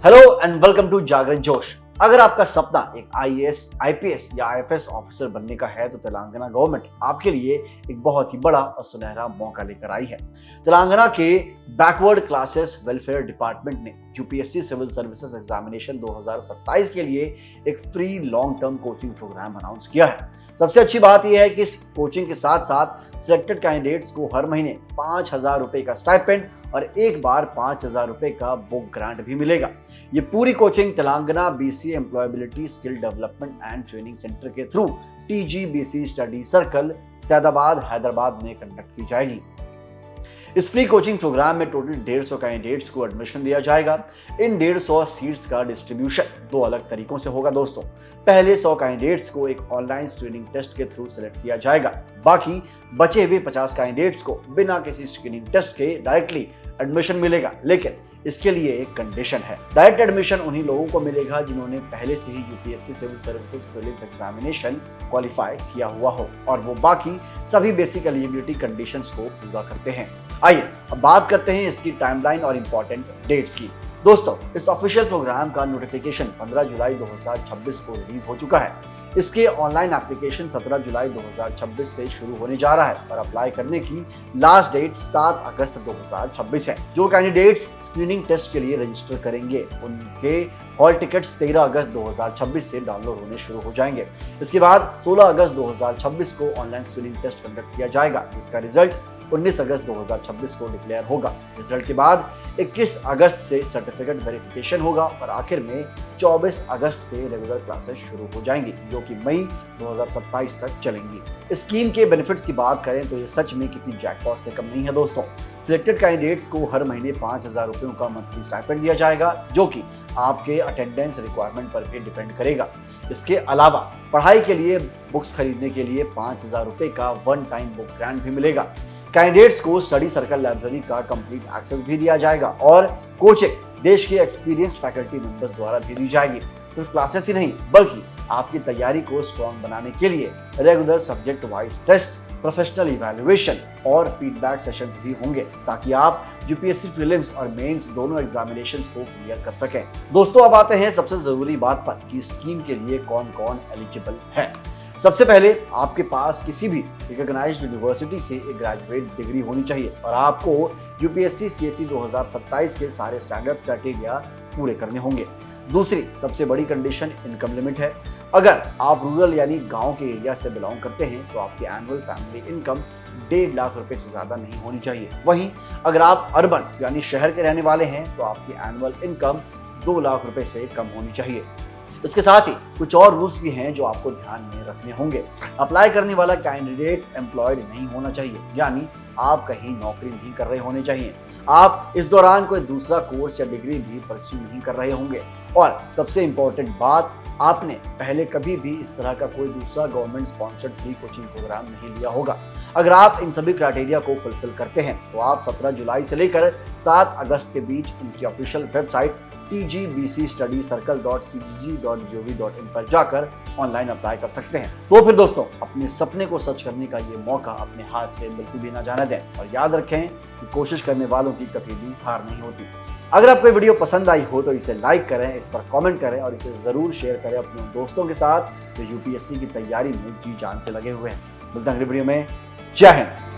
Hello and welcome to जागरण जोश। अगर आपका सपना एक आईएएस, आईपीएस या आईएफएस ऑफिसर बनने का है तो तेलंगाना गवर्नमेंट आपके लिए एक बहुत ही बड़ा और सुनहरा मौका लेकर आई है। तेलंगाना के बैकवर्ड क्लासेस वेलफेयर डिपार्टमेंट ने यूपीएससी सिविल सर्विसेज एग्जामिनेशन 2027 के लिए एक free long term coaching programme announce किया है। सबसे अच्छी बात यह है कि इस कोचिंग के साथ साथ सिलेक्टेड कैंडिडेट्स को हर महीने 5,000 रुपए का स्टाइपेंड और एक बार 5,000 रुपए का बुक ग्रांट भी मिलेगा। ये पूरी coaching Telangana BCA employability skill development and training centre के through TGBC study circle Saidabad Hyderabad में कंडक्ट की जाएगी। इस फ्री कोचिंग प्रोग्राम में टोटल 150 कैंडिडेट्स को एडमिशन दिया जाएगा। इन 150 सीट्स का डिस्ट्रीब्यूशन दो अलग तरीकों से होगा दोस्तों। पहले 100 कैंडिडेट्स को एक ऑनलाइन स्क्रीनिंग टेस्ट के थ्रू सिलेक्ट किया जाएगा। बाकी बचे हुए 50 कैंडिडेट्स को बिना किसी स्क्रीनिंग टेस्ट के डायरेक्टली एडमिशन मिलेगा, लेकिन इसके लिए एक कंडीशन है। डायरेक्ट एडमिशन उन्हीं लोगों को मिलेगा जिन्होंने पहले से ही UPSC civil services prelims examination qualify किया हुआ हो और वो बाकी सभी बेसिक एलिजिबिलिटी कंडीशंस को पूरा करते हैं। आइए अब बात करते हैं इसकी टाइमलाइन और इंपॉर्टेंट डेट्स की। दोस्तों, इस ऑफिशियल प्रोग्राम का नोटिफिकेशन 15 जुलाई 2026 को रिलीज हो चुका है। इसके ऑनलाइन एप्लीकेशन 17 जुलाई 2026 से शुरू होने जा रहा है और अप्लाई करने की लास्ट डेट 7 अगस्त 2026 है। जो कैंडिडेट्स स्क्रीनिंग टेस्ट के लिए रजिस्टर करेंगे उनके हॉल टिकट्स 13 अगस्त 2026 से डाउनलोड होने शुरू हो जाएंगे। इसके बाद 16 अगस्त 2026 को ऑनलाइन स्क्रीनिंग टेस्ट कंडक्ट किया जाएगा, जिसका रिजल्ट 19 अगस्त 2026 को डिक्लेयर होगा। रिजल्ट के बाद 21 अगस्त से सर्टिफिकेट वेरिफिकेशन होगा और आखिर में 24 अगस्त से रेगुलर क्लासेस शुरू हो जाएंगी, जो कि मई 2027 तक चलेंगी। इस स्कीम के बेनिफिट्स की बात करें तो ये सच में किसी जैकपॉट से कम नहीं है दोस्तों। सिलेक्टेड कैंडिडेट्स को हर महीने 5,000 रुपयों का मंथली स्टाइपेंड दिया जाएगा, जो कि आपके अटेंडेंस रिक्वायरमेंट पर भी डिपेंड करेगा। इसके अलावा पढ़ाई के लिए बुक्स खरीदने के लिए 5,000 रुपए का वन टाइम बुक ग्रांट भी मिलेगा। कैंडिडेट्स को स्टडी सर्कल लाइब्रेरी का कंप्लीट एक्सेस भी दिया जाएगा और कोचिंग देश के एक्सपीरियंस्ड फैकल्टी मेंबर्स द्वारा भी दी जाएगी। सिर्फ क्लासेस ही नहीं बल्कि आपकी तैयारी को स्ट्रॉन्ग बनाने के लिए regular subject wise test, professional evaluation और फीडबैक सेशंस भी होंगे, ताकि आप यूपीएससी प्रीलिम्स और मेंस दोनों एग्जामिनेशंस को क्लियर कर सकें। दोस्तों, अब आते हैं सबसे जरूरी बात पर कि स्कीम के लिए कौन कौन एलिजिबल है। सबसे पहले आपके पास किसी भी रिकॉग्नाइज्ड यूनिवर्सिटी से एक ग्रेजुएट डिग्री होनी चाहिए और आपको यूपीएससी सीएसई 2027 के सारे स्टैंडर्ड्स क्राइटेरिया पूरे करने होंगे। दूसरी सबसे बड़ी कंडीशन इनकम लिमिट है। अगर आप रूरल यानी गांव के एरिया से बिलोंग करते हैं तो आपकी एनुअल फैमिली इनकम 1.5 लाख रुपए से ज्यादा नहीं होनी चाहिए। वहीं अगर आप अर्बन यानी शहर के रहने वाले हैं तो आपकी एनुअल इनकम 2 लाख रुपए से कम होनी चाहिए। इसके साथ ही कुछ और रूल्स भी हैं जो आपको ध्यान में रखने होंगे। अप्लाई करने वाला कैंडिडेट एम्प्लॉयड नहीं होना चाहिए, यानी आप कहीं नौकरी नहीं कर रहे होने चाहिए। आप इस दौरान कोई दूसरा कोर्स या डिग्री भी परस्यू नहीं कर रहे होंगे और सबसे इंपॉर्टेंट बात, आपने पहले कभी भी इस तरह का कोई दूसरा government sponsored free coaching programme नहीं लिया होगा। अगर आप इन सभी क्राइटेरिया को फुलफिल करते हैं तो आप 17 जुलाई से लेकर 7 अगस्त के बीच इनकी ऑफिशियल वेबसाइट tgbcstudyscircle.cgg.gov.in पर जाकर ऑनलाइन अप्लाई कर सकते हैं। तो फिर दोस्तों, अपने सपने को सच करने का ये मौका अपने हाथ से बिल्कुल भी ना जाने दें और याद रखें कि कोशिश करने वालों की कभी भी हार नहीं होती। अगर आपको वीडियो पसंद आई हो तो इसे लाइक करें, इस पर कमेंट करें और इसे जरूर शेयर करें अपने दोस्तों के साथ जो यूपीएससी की तैयारी में जी जान से लगे हुए हैं। मिलते हैं अगली वीडियो में। जय हिंद।